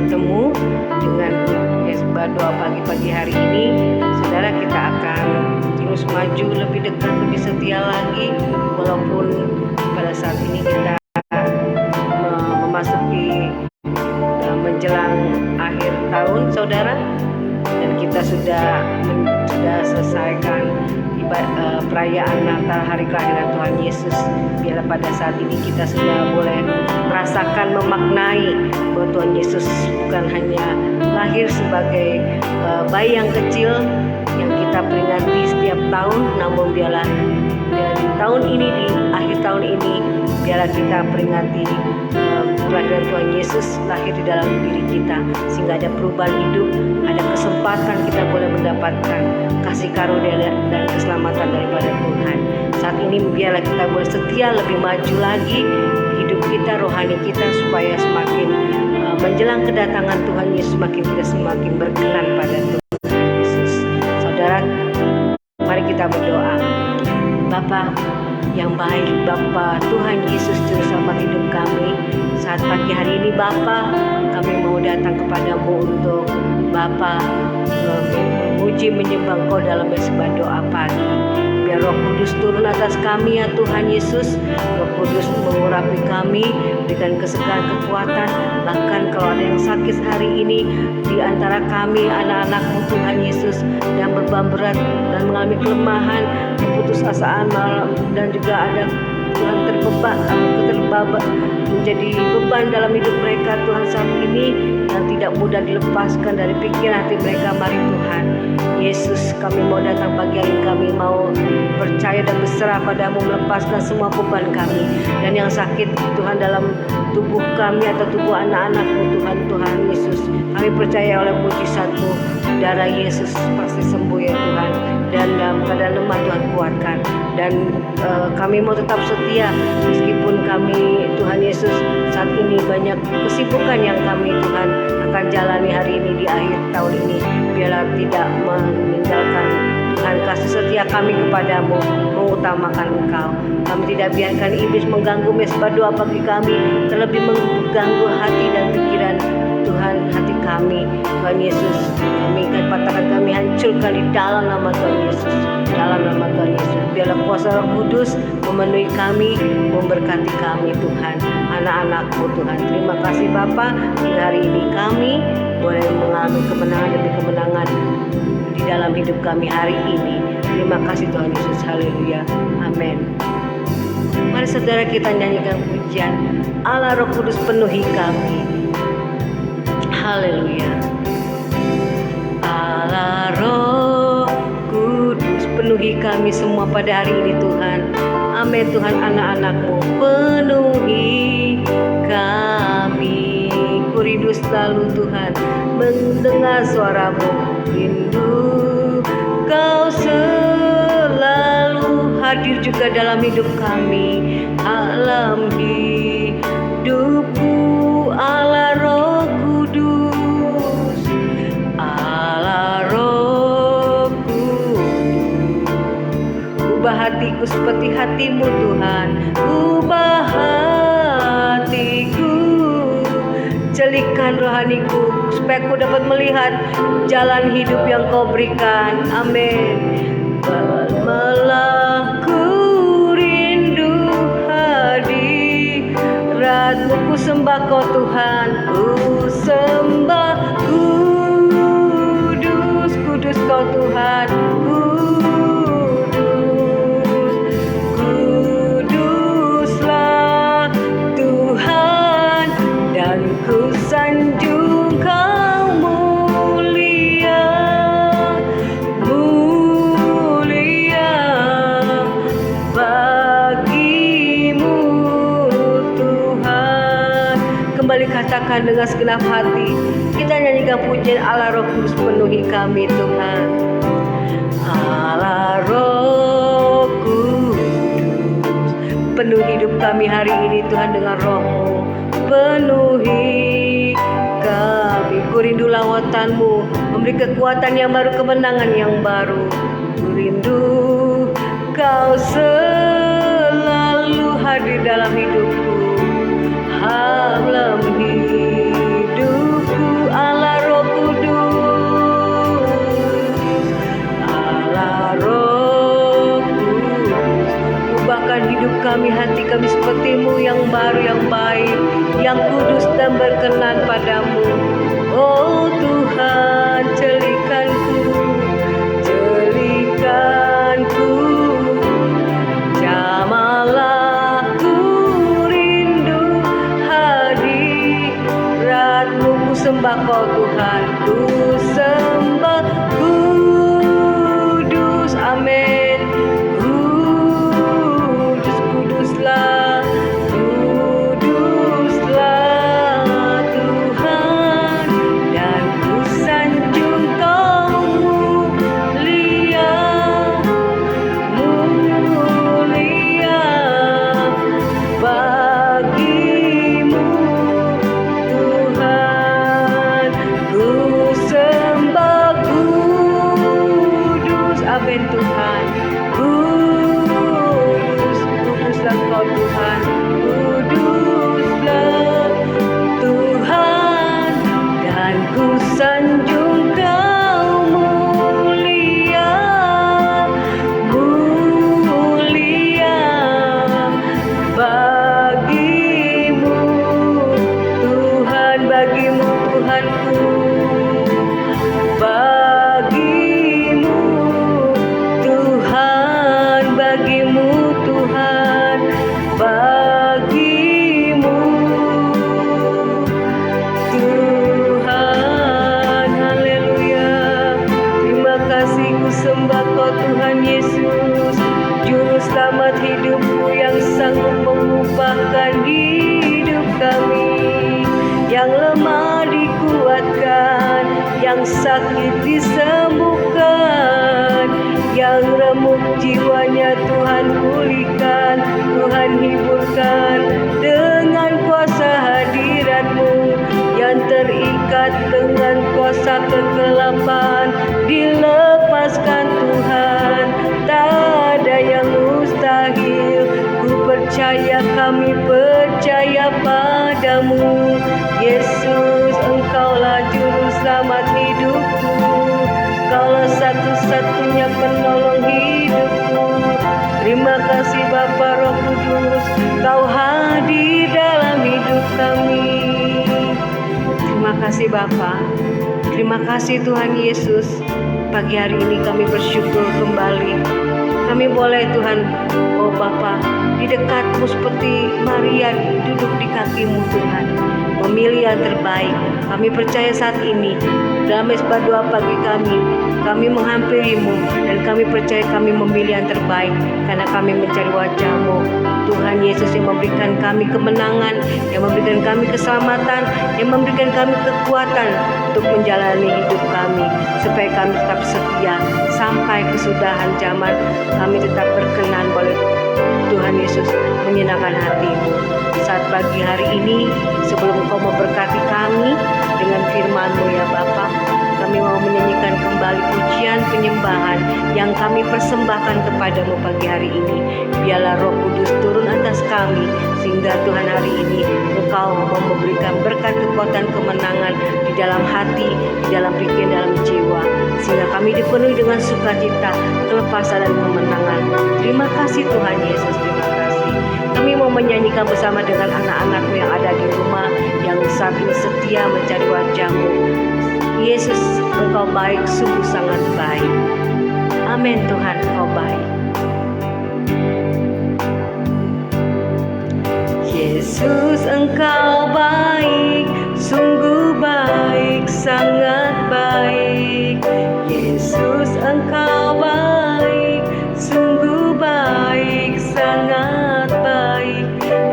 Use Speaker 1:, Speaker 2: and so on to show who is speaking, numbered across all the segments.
Speaker 1: bertemu dengan doa pagi-pagi hari ini. Saudara, kita akan terus maju lebih dekat, lebih setia lagi, walaupun pada saat ini kita memasuki menjelang akhir tahun, saudara, dan kita sudah selesaikan perayaan Natal, hari kelahiran Tuhan Yesus. Biarlah pada saat ini kita sudah boleh merasakan, memaknai bahwa Tuhan Yesus bukan hanya lahir sebagai bayi yang kecil yang kita peringati setiap tahun, namun biarlah dari tahun ini, di akhir tahun ini, biarlah kita peringati kelahiran Tuhan Yesus lahir di dalam diri kita, sehingga ada perubahan hidup, ada kesempatan kita boleh mendapatkan kasih karunia dan keselamatan daripada Tuhan. Saat ini biarlah kita boleh setia lebih maju lagi hidup kita, rohani kita, supaya semakin menjelang kedatangan Tuhan Yesus kita semakin berkenan pada Tuhan Yesus. Saudara, mari kita berdoa. Bapa yang baik, Bapa Tuhan Yesus Juru Selamat hidup kami, saat pagi hari ini Bapa, kami mau datang kepadamu untuk Bapa memuji menyembah Engkau dalam bersembah doa pagi. Biar Roh Kudus turun atas kami ya Tuhan Yesus. Roh Kudus mengurapi kami, berikan kesegaran, kekuatan. Bahkan kalau ada yang sakit hari ini di antara kami, anak-anak-Mu Tuhan Yesus, yang beban berat dan mengalami kelemahan, keputusasaan malam, dan juga ada Tuhan terbabat menjadi beban dalam hidup mereka Tuhan saat ini, yang tidak mudah dilepaskan dari pikiran hati mereka. Mari Tuhan Yesus, kami mau datang pagi hari, kami mau percaya dan berserah padamu, melepaskan semua beban kami dan yang sakit Tuhan dalam tubuh kami atau tubuh anak-anakmu Tuhan Yesus. Kami percaya oleh mujizat-Mu, darah Yesus pasti sembuh ya Tuhan, dan dalam keadaan lemah Tuhan kuatkan. Dan kami mau tetap setia meskipun kami Tuhan Yesus saat ini banyak kesibukan yang kami Tuhan akan jalani hari ini di akhir tahun ini. Biarlah tidak meninggalkan Tuhan kasih setia kami kepadamu, mengutamakan Engkau. Kami tidak biarkan iblis mengganggu mesbah doa bagi kami, terlebih mengganggu hati dan pikiran Tuhan, hati kami. Tuhan Yesus, kami akan patahkan, kami hancurkan di dalam nama Tuhan Yesus, dalam nama Tuhan Yesus. Biarlah kuasa Roh Kudus memenuhi kami, memberkati kami Tuhan, anak-anak-Mu Tuhan. Terima kasih Bapa, hari ini kami boleh mengalami kemenangan demi kemenangan di dalam hidup kami hari ini. Terima kasih Tuhan Yesus, haleluya, amin. Mari saudara kita nyanyikan pujian Allah Roh Kudus penuhi kami. Haleluya. Allah Roh Kudus penuhi kami semua pada hari ini Tuhan. Amin Tuhan, anak-anak-Mu penuhi kami. Ku rindu selalu Tuhan mendengar suara-Mu, rindu Kau selalu hadir juga dalam hidup kami. Alam hidupku Allah Roh Kudus, Allah Roh Kudus. Ubah hatiku seperti hati-Mu Tuhan, ubah hatiku, jelikan rohaniku supaya aku dapat melihat jalan hidup yang Kau berikan. Amin. Malah ku rindu hadirat-Mu, ku sembah Kau Tuhan, ku sembah kudus, kudus Kau Tuhan, kudus, kuduslah Tuhan, dan ku sanjung Kau mulia, mulia bagimu Tuhan. Kembali katakan dengan segenap hati, kita nyanyikan pujian Allah Roh Kudus penuhi kami Tuhan. Allah Roh Kudus penuhi hidup kami hari ini Tuhan dengan Roh-Mu, penuhi kami. Ku rindu lawatan-Mu, memberi kekuatan yang baru, kemenangan yang baru. Ku rindu Kau selalu hadir dalam hidupku, dalam hidupku. mengubahkan hidup kami, hati kami seperti-Mu yang baru, yang baik, yang kudus dan berkenan padamu. Oh Tuhan, celikanku, jamalah ku rindu hadirat-Mu. Ku sembah Kau Tuhan, ku sembah kudus, amin. Kudus, kuduslah, kuduslah Tuhan, dan ku sanjung Kau mulia, mulia bagimu Tuhan. Ku sembah kudus, amin Tuhan. Kudus, kuduslah Kau Tuhan, kuduslah Tuhan, dan ku sanjung Kau mulia, mulia bagimu Tuhan, bagimu Tuhanku, bagimu Tuhan, bagimu Tuhan, bagimu Tuhan. Haleluya. Terima kasih, ku sembah Kau Tuhan Yesus, Juru Selamat hidupku yang sanggup mengubahkan hidup kami, yang lemah dikuatkan, yang sakit disembuhkan, yang remuk jiwanya Tuhan pulihkan, Tuhan hiburkan dengan kuasa hadirat-Mu, yang terikat dengan kuasa kegelapan dilepaskan Tuhan. Tak ada yang mustahil, ku percaya, kami percaya padamu Yesus. Engkaulah Juru Selamat hidupku, Kaulah satu-satunya penolong hidupku. Terima kasih Bapa Roh Kudus, Kau hadir dalam hidup kami. Terima kasih Bapa, terima kasih Tuhan Yesus. Pagi hari ini kami bersyukur kembali. Kami boleh Tuhan, oh Bapa, di dekat-Mu seperti Maria duduk di kaki-Mu Tuhan, memilih yang terbaik. Kami percaya saat ini dalam mesbah doa pagi kami menghampiri-Mu, dan kami percaya kami memilih yang terbaik karena kami mencari wajah-Mu Tuhan Yesus, yang memberikan kami kemenangan, yang memberikan kami keselamatan, yang memberikan kami kekuatan untuk menjalani hidup kami, supaya kami tetap setia sampai kesudahan zaman. Kami tetap berkenan boleh Tuhan Yesus menyenangkan hati-Mu. Saat pagi hari ini, sebelum Engkau memberkati kami dengan firman-Mu ya Bapa, kami mau menyanyikan kembali pujian penyembahan yang kami persembahkan kepadamu pagi hari ini. Biarlah Roh Kudus turun atas kami, sehingga Tuhan hari ini Engkau mau memberikan berkat, kekuatan, kemenangan di dalam hati, di dalam pikiran, dalam jiwa, sehingga kami dipenuhi dengan sukacita, kelepasan dan kemenangan. Terima kasih Tuhan Yesus, terima kasih. Kami mau menyanyikan bersama dengan anak-anak-Mu yang ada di rumah, yang saat ini setia mencari wajah-Mu. Yesus, Engkau baik, sungguh sangat baik. Amin Tuhan, Engkau baik. Yesus, Engkau baik, sungguh baik, sangat baik. Yesus, Engkau baik, sungguh baik, sangat baik.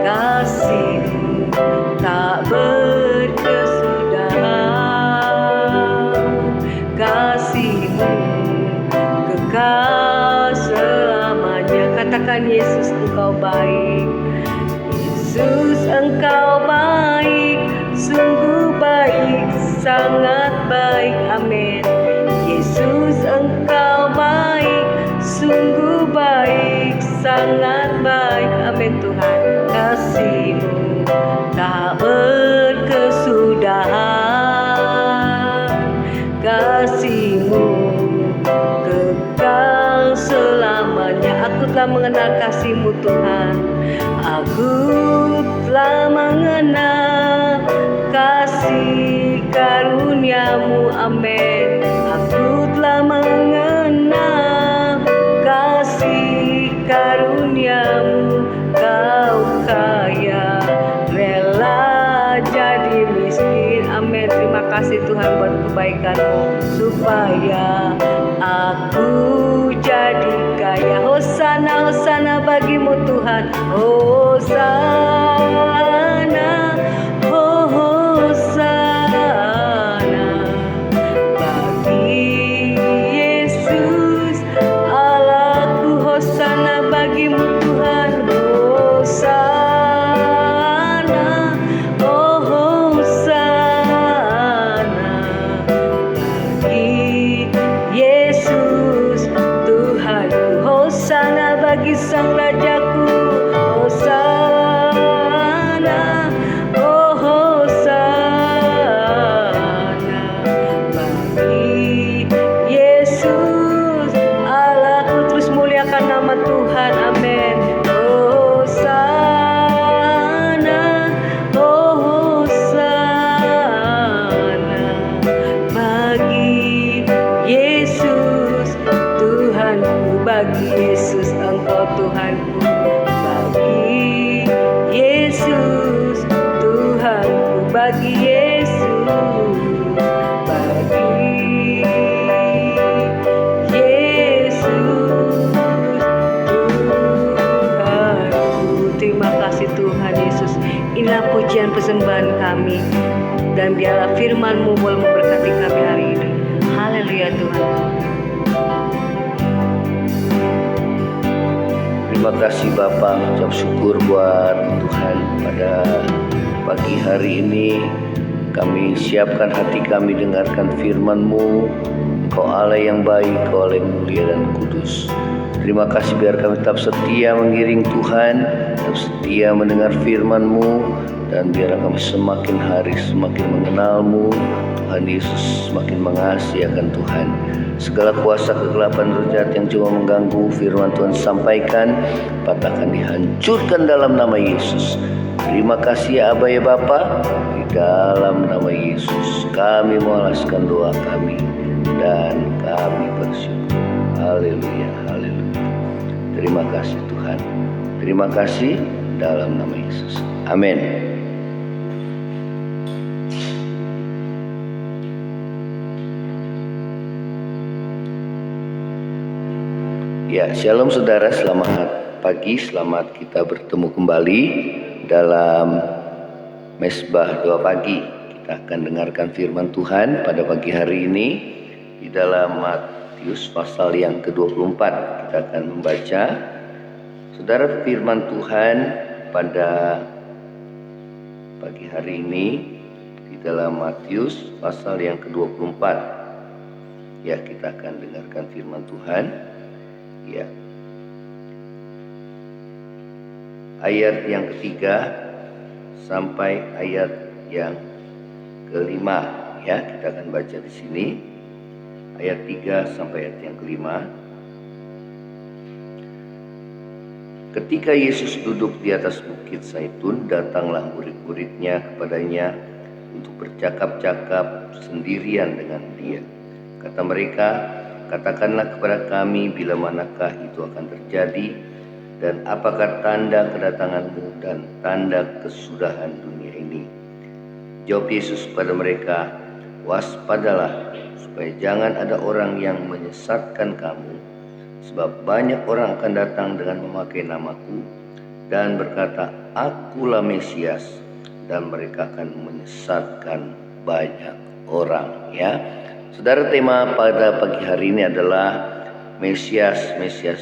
Speaker 1: Kasih-Mu tak berkesudahan, kasih-Mu kekal selamanya. Katakan Yesus, Engkau baik. Yesus, Engkau baik, sungguh baik, sangat baik. Amin. Yesus, Engkau baik, sungguh baik, sangat baik. Amin Tuhan. Kasih-Mu tak berkesudahan, kasih-Mu kekal selamanya. Aku telah mengenal kasih-Mu bagimu Tuhan. Aku telah mengenal kasih karuniamu, amin. Aku telah mengenal kasih karuniamu, kau kaya rela jadi miskin, amin. Terima kasih Tuhan buat kebaikanmu, supaya aku jadi kaya. Hosana, hosana bagimu Tuhan, hosana, oh hosana bagi Yesus Allahku. Hosana bagimu Tuhan, hosana, oh hosana bagi Yesus Tuhanku. Hosana bagi Sang Rajaku, hosana, oh hosana bagi Yesus Allahku. Terus muliakan nama Tuhan, amin. Hosana, oh hosana bagi Yesus Tuhanku, bagi Yesus Engkau Tuhanku, bagi Yesus Tuhanku, bagi Yesus, bagi Yesus Tuhanku. Terima kasih Tuhan Yesus. Inilah pujian persembahan kami, dan biarlah firman-Mu boleh memberkati kami hari ini. Haleluya Tuhan.
Speaker 2: Terima kasih Bapak, ucap syukur buat Tuhan pada pagi hari ini. Kami siapkan hati kami dengarkan firman-Mu. Engkau Allah yang baik, Engkau Allah yang mulia dan kudus. Terima kasih biar kami tetap setia mengiring Tuhan, tetap setia mendengar firman-Mu, dan biar kami semakin hari semakin mengenal-Mu. Tuhan Yesus semakin mengasihi akan Tuhan. Segala kuasa kegelapan roh jahat yang cuma mengganggu firman Tuhan sampaikan, patahkan, dihancurkan dalam nama Yesus. Terima kasih ya Aba ya Bapa. Di dalam nama Yesus kami mengalaskan doa kami dan kami bersyukur. Haleluya, haleluya. Terima kasih Tuhan. Terima kasih dalam nama Yesus. Amin. Ya, shalom saudara, selamat pagi, selamat kita bertemu kembali dalam Mesbah Doa Pagi. Kita akan dengarkan firman Tuhan pada pagi hari ini di dalam Matius pasal yang ke-24. Kita akan membaca, saudara, firman Tuhan pada pagi hari ini di dalam Matius pasal yang ke-24. Ya, kita akan dengarkan firman Tuhan. Ya, ayat yang ketiga sampai ayat yang kelima. Ya, kita akan baca di sini ayat 3 sampai ayat yang kelima. Ketika Yesus duduk di atas bukit Zaitun, datanglah murid-muridnya kepadanya untuk bercakap-cakap sendirian dengan dia. Kata mereka, katakanlah kepada kami bila manakah itu akan terjadi, dan apakah tanda kedatanganmu dan tanda kesudahan dunia ini. Jawab Yesus kepada mereka, waspadalah supaya jangan ada orang yang menyesatkan kamu, sebab banyak orang akan datang dengan memakai namaku dan berkata, akulah Mesias, dan mereka akan menyesatkan banyak orang. Ya, saudara, tema pada pagi hari ini adalah Mesias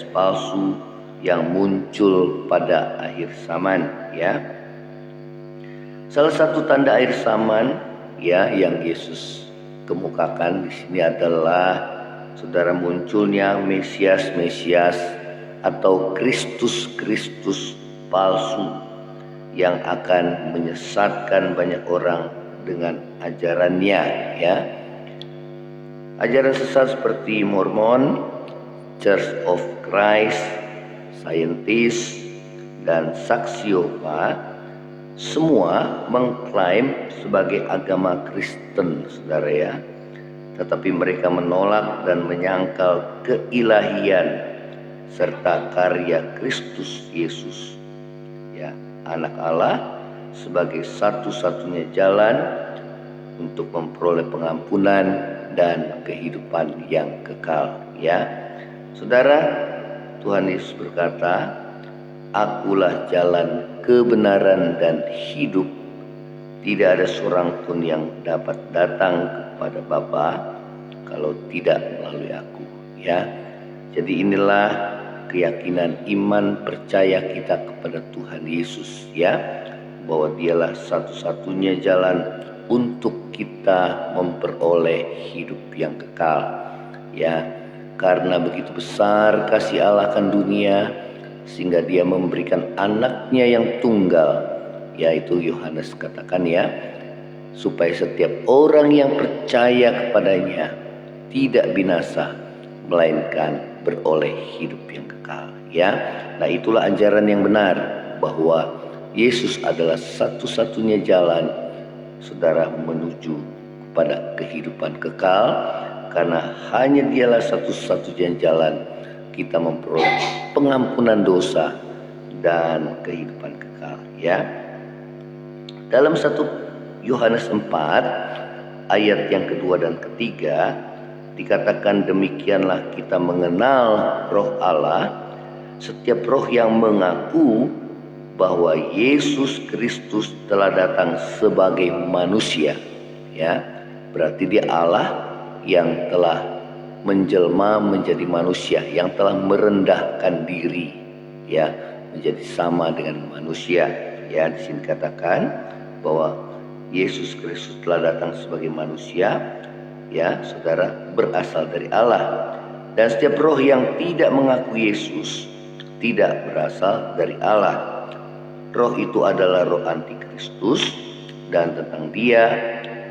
Speaker 2: palsu yang muncul pada akhir zaman. Ya, salah satu tanda akhir zaman ya yang Yesus kemukakan di sini adalah, saudara, munculnya Mesias atau Kristus palsu yang akan menyesatkan banyak orang dengan ajarannya. Ya, ajaran sesat seperti Mormon, Church of Christ, Scientist, dan Saksi Yehova semua mengklaim sebagai agama Kristen, saudara ya. Tetapi mereka menolak dan menyangkal keilahian serta karya Kristus Yesus, ya, Anak Allah, sebagai satu-satunya jalan untuk memperoleh pengampunan dan kehidupan yang kekal, ya. Saudara, Tuhan Yesus berkata, "Akulah jalan, kebenaran, dan hidup. Tidak ada seorang pun yang dapat datang kepada Bapa kalau tidak melalui aku." Ya. Jadi inilah keyakinan iman percaya kita kepada Tuhan Yesus, ya, bahwa Dialah satu-satunya jalan untuk kita memperoleh hidup yang kekal, ya. Karena begitu besar kasih Allah akan dunia sehingga Dia memberikan anaknya yang tunggal, yaitu Yohanes katakan, ya, supaya setiap orang yang percaya kepadanya tidak binasa melainkan beroleh hidup yang kekal, ya. Nah, itulah ajaran yang benar bahwa Yesus adalah satu-satunya jalan, saudara, menuju kepada kehidupan kekal, karena hanya Dialah satu-satunya jalan kita memperoleh pengampunan dosa dan kehidupan kekal, ya. Dalam 1 Yohanes 4 ayat yang kedua dan ketiga dikatakan, "Demikianlah kita mengenal Roh Allah. Setiap roh yang mengaku bahwa Yesus Kristus telah datang sebagai manusia," ya, berarti Dia Allah yang telah menjelma menjadi manusia, yang telah merendahkan diri, ya, menjadi sama dengan manusia, ya. Di sini katakan bahwa Yesus Kristus telah datang sebagai manusia, ya, saudara, berasal dari Allah. Dan setiap roh yang tidak mengaku Yesus tidak berasal dari Allah. Roh itu adalah roh antikristus, dan tentang Dia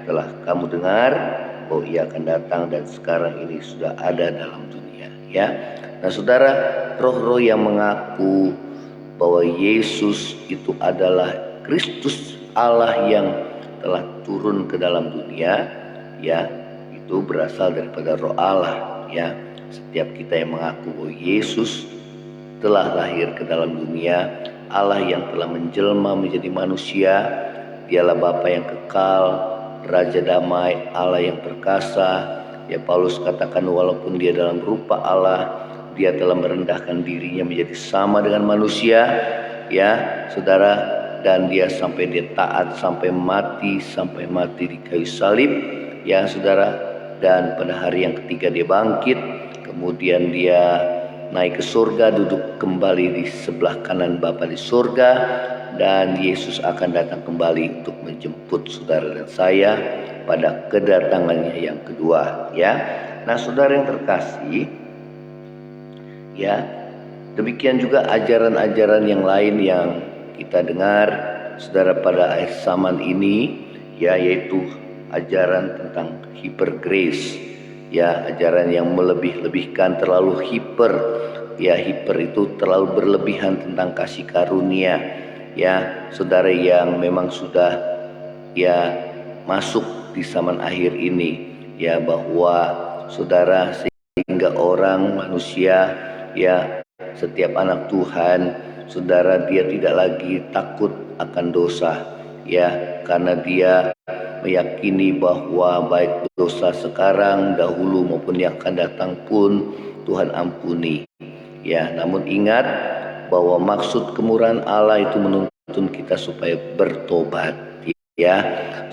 Speaker 2: telah kamu dengar bahwa Ia akan datang dan sekarang ini sudah ada dalam dunia, ya. Nah, saudara, roh-roh yang mengaku bahwa Yesus itu adalah Kristus Allah yang telah turun ke dalam dunia, ya, itu berasal daripada Roh Allah, ya. Setiap kita yang mengaku bahwa Yesus telah lahir ke dalam dunia, Allah yang telah menjelma menjadi manusia, Dialah Bapa yang kekal, Raja damai, Allah yang perkasa, ya. Paulus katakan walaupun Dia dalam rupa Allah, Dia telah merendahkan dirinya menjadi sama dengan manusia, ya, saudara, dan Dia taat sampai mati di kayu salib, ya, saudara. Dan pada hari yang ketiga Dia bangkit, kemudian Dia naik ke surga, duduk kembali di sebelah kanan Bapa di surga, dan Yesus akan datang kembali untuk menjemput saudara dan saya pada kedatangannya yang kedua, ya. Nah, saudara yang terkasih, ya, demikian juga ajaran-ajaran yang lain yang kita dengar, saudara, pada akhir zaman ini, ya, yaitu ajaran tentang hyper grace, ya, ajaran yang melebih-lebihkan, terlalu hiper, ya. Hiper itu terlalu berlebihan tentang kasih karunia, ya, saudara, yang memang sudah, ya, masuk di zaman akhir ini, ya, bahwa saudara, sehingga orang manusia, ya, setiap anak Tuhan, saudara, dia tidak lagi takut akan dosa, ya, karena dia meyakini bahwa baik dosa sekarang, dahulu, maupun yang akan datang pun Tuhan ampuni, ya. Namun ingat bahwa maksud kemurahan Allah itu menuntun kita supaya bertobat, ya.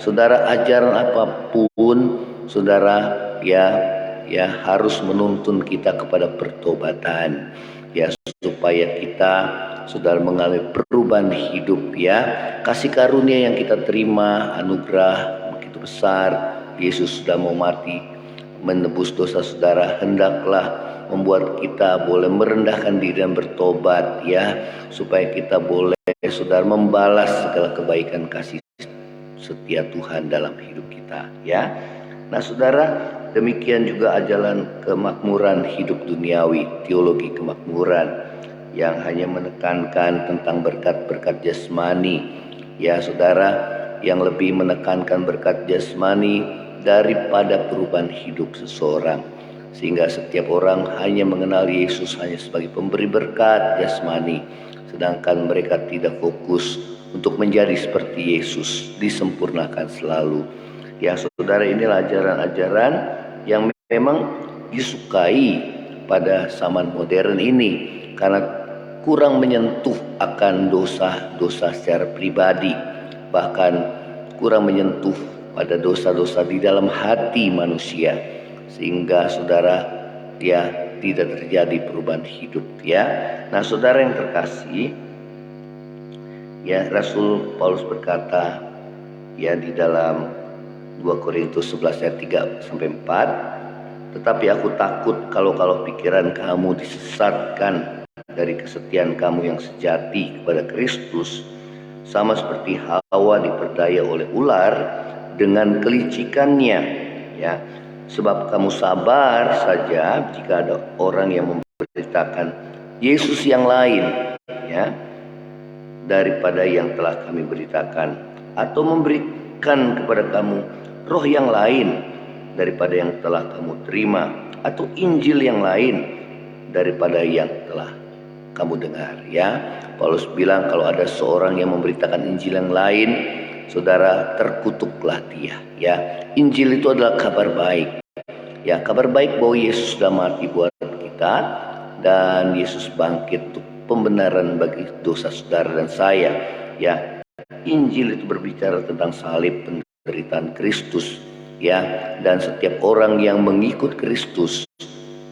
Speaker 2: Saudara, ajaran apapun, saudara, ya harus menuntun kita kepada pertobatan, ya, supaya kita, saudara, mengalami perubahan hidup, ya. Kasih karunia yang kita terima, anugerah begitu besar. Yesus sudah mau mati menebus dosa saudara, hendaklah membuat kita boleh merendahkan diri dan bertobat, ya, supaya kita boleh, saudara, membalas segala kebaikan kasih setia Tuhan dalam hidup kita, ya. Nah, saudara, demikian juga ajaran kemakmuran hidup duniawi, teologi kemakmuran, yang hanya menekankan tentang berkat-berkat jasmani, ya saudara, yang lebih menekankan berkat jasmani daripada perubahan hidup seseorang, sehingga setiap orang hanya mengenal Yesus hanya sebagai pemberi berkat jasmani, sedangkan mereka tidak fokus untuk menjadi seperti Yesus, disempurnakan selalu. Ya saudara, inilah ajaran-ajaran yang memang disukai pada zaman modern ini karena kurang menyentuh akan dosa-dosa secara pribadi, bahkan kurang menyentuh pada dosa-dosa di dalam hati manusia, sehingga saudara ya tidak terjadi perubahan hidup ya. Nah saudara yang terkasih, ya Rasul Paulus berkata ya di dalam 2 Korintus 11 ayat 3 sampai 4, tetapi aku takut kalau pikiran kamu disesatkan dari kesetiaan kamu yang sejati kepada Kristus, sama seperti Hawa diperdaya oleh ular dengan kelicikannya, ya. Sebab kamu sabar saja jika ada orang yang memberitakan Yesus yang lain, ya, daripada yang telah kami beritakan, atau memberikan kepada kamu roh yang lain daripada yang telah kamu terima, atau Injil yang lain daripada yang telah kamu dengar, ya. Paulus bilang kalau ada seorang yang memberitakan Injil yang lain, saudara, terkutuklah dia, ya. Injil itu adalah kabar baik, ya, kabar baik bahwa Yesus sudah mati buat kita dan Yesus bangkit untuk pembenaran bagi dosa saudara dan saya, ya. Injil itu berbicara tentang salib, penderitaan Kristus, ya, dan setiap orang yang mengikut Kristus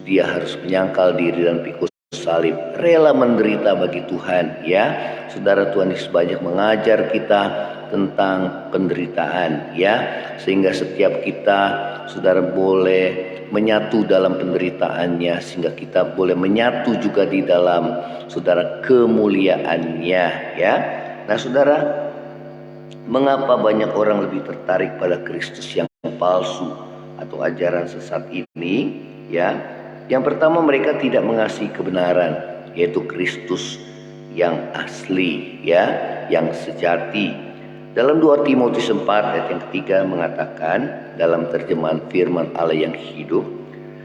Speaker 2: dia harus menyangkal diri dan pikul salib, rela menderita bagi Tuhan, ya. Saudara, Tuhan Yesus banyak mengajar kita tentang penderitaan, ya, sehingga setiap kita, saudara, boleh menyatu dalam penderitaannya, sehingga kita boleh menyatu juga di dalam, saudara, kemuliaannya, ya. Nah saudara, mengapa banyak orang lebih tertarik pada Kristus yang palsu atau ajaran sesat ini, ya? Yang pertama, mereka tidak mengasihi kebenaran, yaitu Kristus yang asli, ya, yang sejati. Dalam 2 Timotius 4 ayat yang ketiga mengatakan dalam terjemahan firman Allah yang hidup,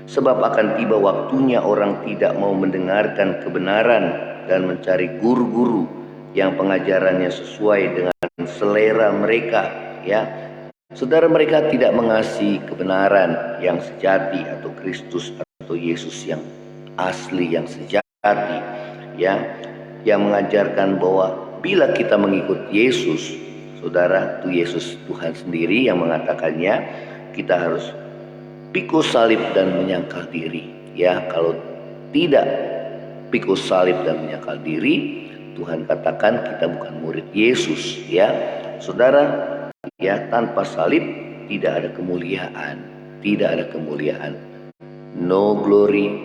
Speaker 2: sebab akan tiba waktunya orang tidak mau mendengarkan kebenaran dan mencari guru-guru yang pengajarannya sesuai dengan selera mereka, ya. Saudara, mereka tidak mengasihi kebenaran yang sejati atau Kristus atau Yesus yang asli, yang sejati, ya, yang mengajarkan bahwa bila kita mengikut Yesus, saudara, itu Yesus Tuhan sendiri yang mengatakannya, kita harus pikul salib dan menyangkal diri, ya. Kalau tidak pikul salib dan menyangkal diri, Tuhan katakan kita bukan murid Yesus, ya. Saudara, ya, tanpa salib tidak ada kemuliaan, tidak ada kemuliaan. No glory,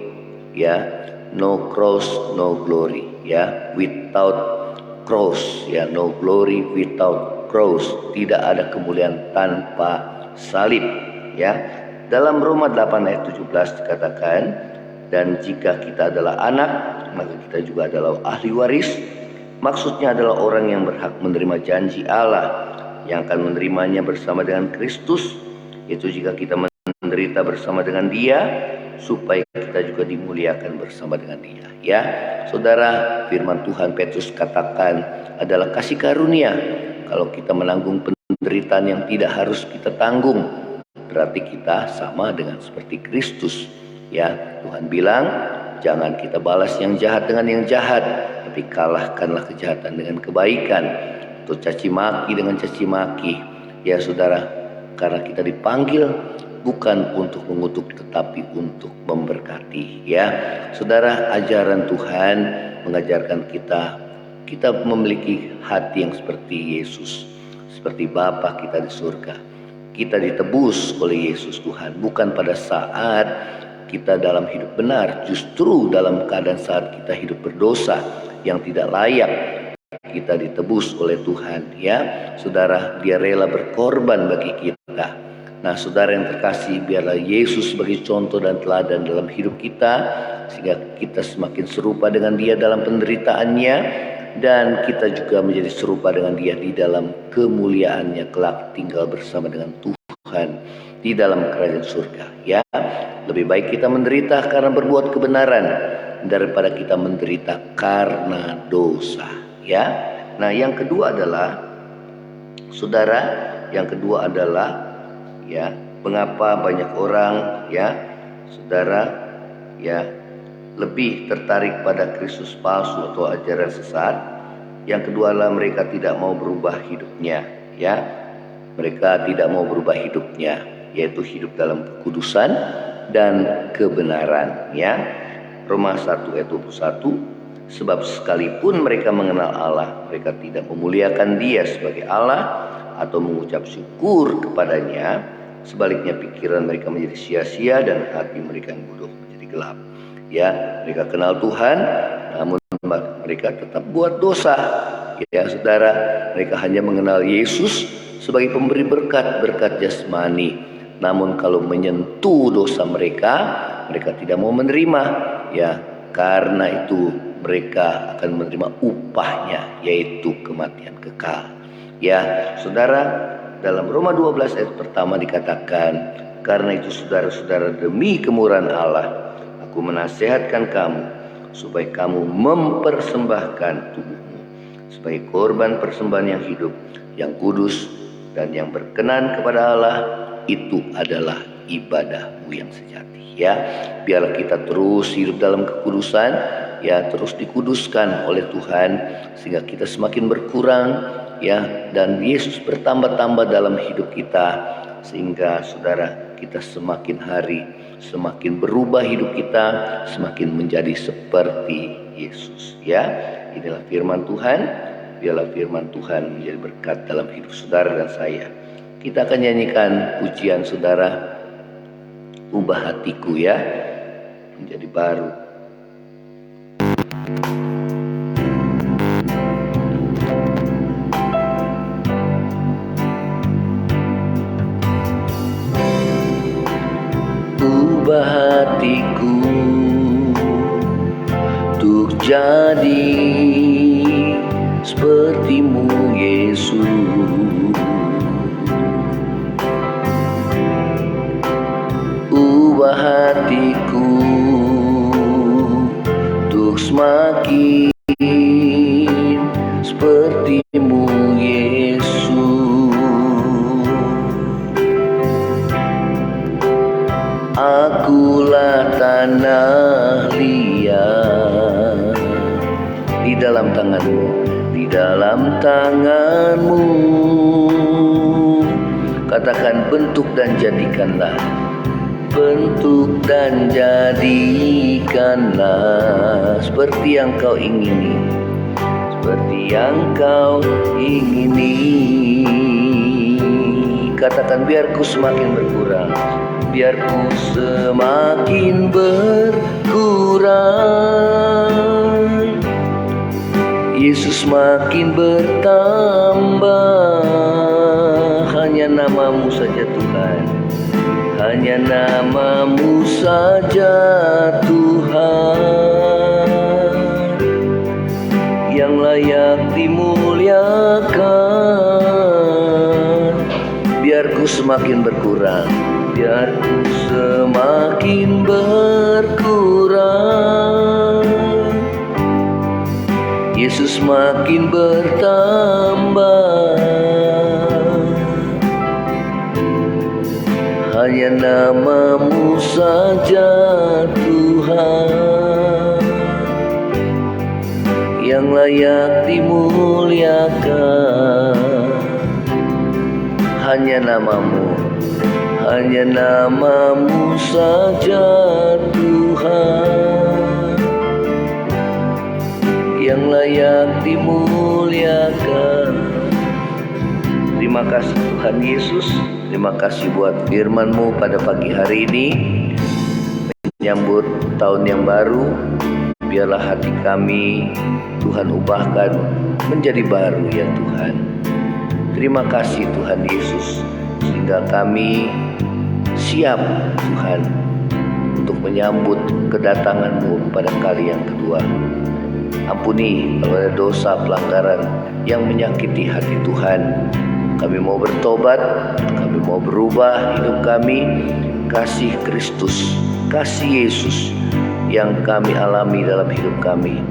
Speaker 2: ya, no cross, no glory, ya. Without cross, ya, no glory without cross. Tidak ada kemuliaan tanpa salib, ya. Dalam Roma 8 ayat 17 dikatakan, dan jika kita adalah anak, maka kita juga adalah ahli waris. Maksudnya adalah orang yang berhak menerima janji Allah, yang akan menerimanya bersama dengan Kristus, yaitu jika kita menderita bersama dengan Dia, supaya kita juga dimuliakan bersama dengan Dia, ya. Saudara, firman Tuhan Petrus katakan adalah kasih karunia. Kalau kita menanggung penderitaan yang tidak harus kita tanggung, berarti kita sama dengan seperti Kristus, ya. Tuhan bilang, jangan kita balas yang jahat dengan yang jahat, tapi kalahkanlah kejahatan dengan kebaikan, atau caci maki dengan caci maki, ya saudara. Karena kita dipanggil bukan untuk mengutuk tetapi untuk memberkati, ya. Saudara, ajaran Tuhan mengajarkan kita memiliki hati yang seperti Yesus, seperti Bapa kita di surga. Kita ditebus oleh Yesus Tuhan, bukan pada saat kita dalam hidup benar, justru dalam keadaan saat kita hidup berdosa yang tidak layak, kita ditebus oleh Tuhan, ya. Saudara, Dia rela berkorban bagi kita. Nah, saudara yang terkasih, biarlah Yesus sebagai contoh dan teladan dalam hidup kita, sehingga kita semakin serupa dengan Dia dalam penderitaannya, dan kita juga menjadi serupa dengan Dia di dalam kemuliaannya kelak tinggal bersama dengan Tuhan di dalam kerajaan surga. Ya, lebih baik kita menderita karena berbuat kebenaran daripada kita menderita karena dosa. Ya, nah yang kedua adalah, saudara, yang kedua adalah ya, mengapa banyak orang ya, saudara, ya, lebih tertarik pada Kristus palsu atau ajaran sesat. Yang kedua adalah mereka tidak mau berubah hidupnya, ya. Mereka tidak mau berubah hidupnya, yaitu hidup dalam kekudusan dan kebenaran, ya. Roma 1 ayat 21, sebab sekalipun mereka mengenal Allah, mereka tidak memuliakan Dia sebagai Allah atau mengucap syukur kepadanya. Sebaliknya pikiran mereka menjadi sia-sia dan hati mereka yang bodoh menjadi gelap. Ya, mereka kenal Tuhan, namun mereka tetap buat dosa. Ya, saudara, mereka hanya mengenal Yesus sebagai pemberi berkat jasmani. Namun kalau menyentuh dosa mereka, mereka tidak mau menerima. Ya, karena itu mereka akan menerima upahnya, yaitu kematian kekal. Ya, saudara, dalam Roma 12 ayat pertama dikatakan, karena itu saudara-saudara, demi kemurahan Allah, aku menasihatkan kamu supaya kamu mempersembahkan tubuhmu sebagai korban persembahan yang hidup, yang kudus, dan yang berkenan kepada Allah. Itu adalah ibadahmu yang sejati. Ya, biarlah kita terus hidup dalam kekudusan, ya, terus dikuduskan oleh Tuhan sehingga kita semakin berkurang, ya, dan Yesus bertambah-tambah dalam hidup kita, sehingga saudara, kita semakin hari semakin berubah hidup kita, semakin menjadi seperti Yesus. Ya, inilah firman Tuhan. Biarlah firman Tuhan menjadi berkat dalam hidup saudara dan saya. Kita akan nyanyikan pujian, saudara, ubah hatiku, ya, menjadi baru. Ubah hatiku untuk jadi seperti-Mu, Yesus. Ubah hatiku untuk semakin seperti-Mu, Yesus. Akulah tanah liat di dalam tangan-Mu, di dalam tangan-Mu. Katakan, bentuk dan jadikanlah, bentuk dan jadikanlah seperti yang Kau ingini, seperti yang Kau ingini. Katakan, biar ku semakin berkurang, biar ku semakin berkurang, Yesus makin bertambah. Hanya nama-Mu saja Tuhan, hanya nama-Mu saja Tuhan yang layak dimuliakan. Biar ku semakin berkurang, biar ku semakin berkurang, Yesus makin bertambah. Hanya nama-Mu saja Tuhan yang layak dimuliakan. Hanya nama-Mu, hanya nama-Mu saja Tuhan yang layak dimuliakan. Terima kasih Tuhan Yesus. Terima kasih buat firman-Mu pada pagi hari ini, menyambut tahun yang baru. Biarlah hati kami Tuhan ubahkan menjadi baru, ya Tuhan. Terima kasih Tuhan Yesus. sehingga kami siap Tuhan untuk menyambut kedatangan-Mu pada kali yang kedua. Ampuni kalau ada dosa pelanggaran yang menyakiti hati Tuhan. Kami mau bertobat, kami mau berubah hidup kami. Kasih Kristus, kasih Yesus yang kami alami dalam hidup kami,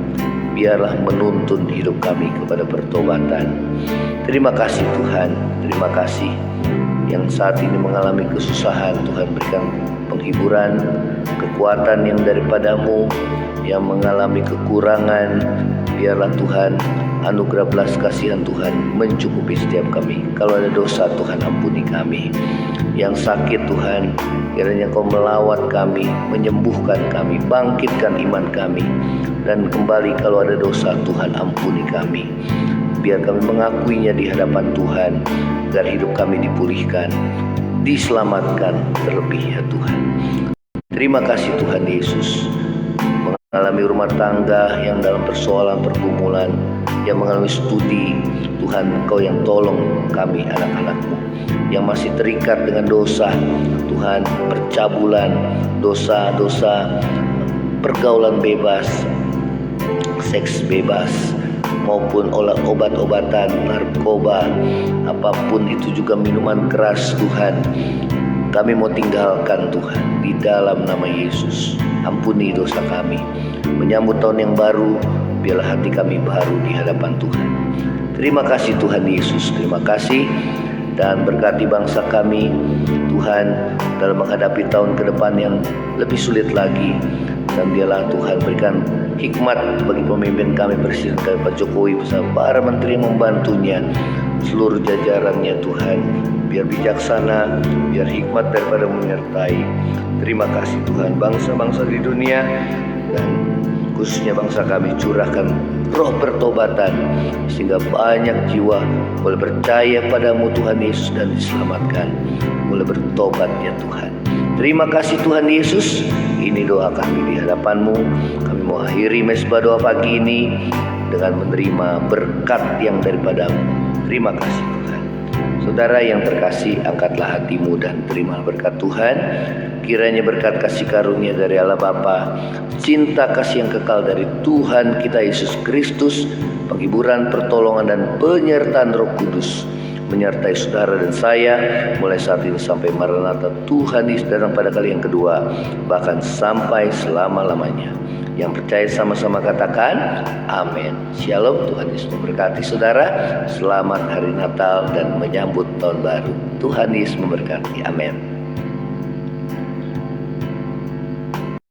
Speaker 2: biarlah menuntun hidup kami kepada pertobatan. Terima kasih Tuhan, terima kasih yang saat ini mengalami kesusahan. Tuhan berikan penghiburan, kekuatan yang daripada-Mu, yang mengalami kekurangan, biarlah Tuhan anugerah belas kasihan Tuhan mencukupi setiap kami. Kalau ada dosa Tuhan ampuni kami. Yang sakit Tuhan, kiranya Kau melawat kami, menyembuhkan kami, bangkitkan iman kami. Dan kembali kalau ada dosa Tuhan ampuni kami. Biar kami mengakuinya di hadapan Tuhan, agar hidup kami dipulihkan, diselamatkan terlebih ya Tuhan. Terima kasih Tuhan Yesus. Mengalami rumah tangga yang dalam persoalan pergumulan, yang mengalami studi, Tuhan Engkau yang tolong kami anak-anak-Mu yang masih terikat dengan dosa, Tuhan, percabulan, dosa-dosa, pergaulan bebas, seks bebas, maupun obat-obatan, narkoba, apapun itu juga minuman keras Tuhan. Kami mau tinggalkan Tuhan di dalam nama Yesus. Ampuni dosa kami. Menyambut tahun yang baru, biarlah hati kami baru di hadapan Tuhan. Terima kasih Tuhan Yesus, terima kasih. Dan berkati bangsa kami Tuhan dalam menghadapi tahun ke depan yang lebih sulit lagi. Dan biarlah Tuhan berikan hikmat bagi pemimpin kami, Presiden kami Pak Jokowi bersama para menteri yang membantunya, seluruh jajarannya Tuhan. Biar bijaksana, biar hikmat daripada menyertai. Terima kasih Tuhan. Bangsa-bangsa di dunia dan khususnya bangsa kami, curahkan roh pertobatan sehingga banyak jiwa boleh percaya padamu Tuhan Yesus dan diselamatkan, boleh bertobat ya Tuhan. Terima kasih Tuhan Yesus. Ini doa kami di hadapan-Mu. Kami mau akhiri mesbah doa pagi ini dengan menerima berkat yang daripada-Mu. Terima kasih Tuhan. Saudara yang terkasih, angkatlah hatimu dan terima berkat Tuhan. Kiranya berkat kasih karunia dari Allah Bapa, cinta kasih yang kekal dari Tuhan kita Yesus Kristus, penghiburan, pertolongan dan penyertaan Roh Kudus menyertai saudara dan saya mulai saat ini sampai Maranatha Tuhan Yesus datang pada kali yang kedua, bahkan sampai selama-lamanya. Yang percaya sama-sama katakan amin. Shalom, Tuhan Yesus memberkati saudara. Selamat hari Natal dan menyambut tahun baru. Tuhan Yesus memberkati. Amin.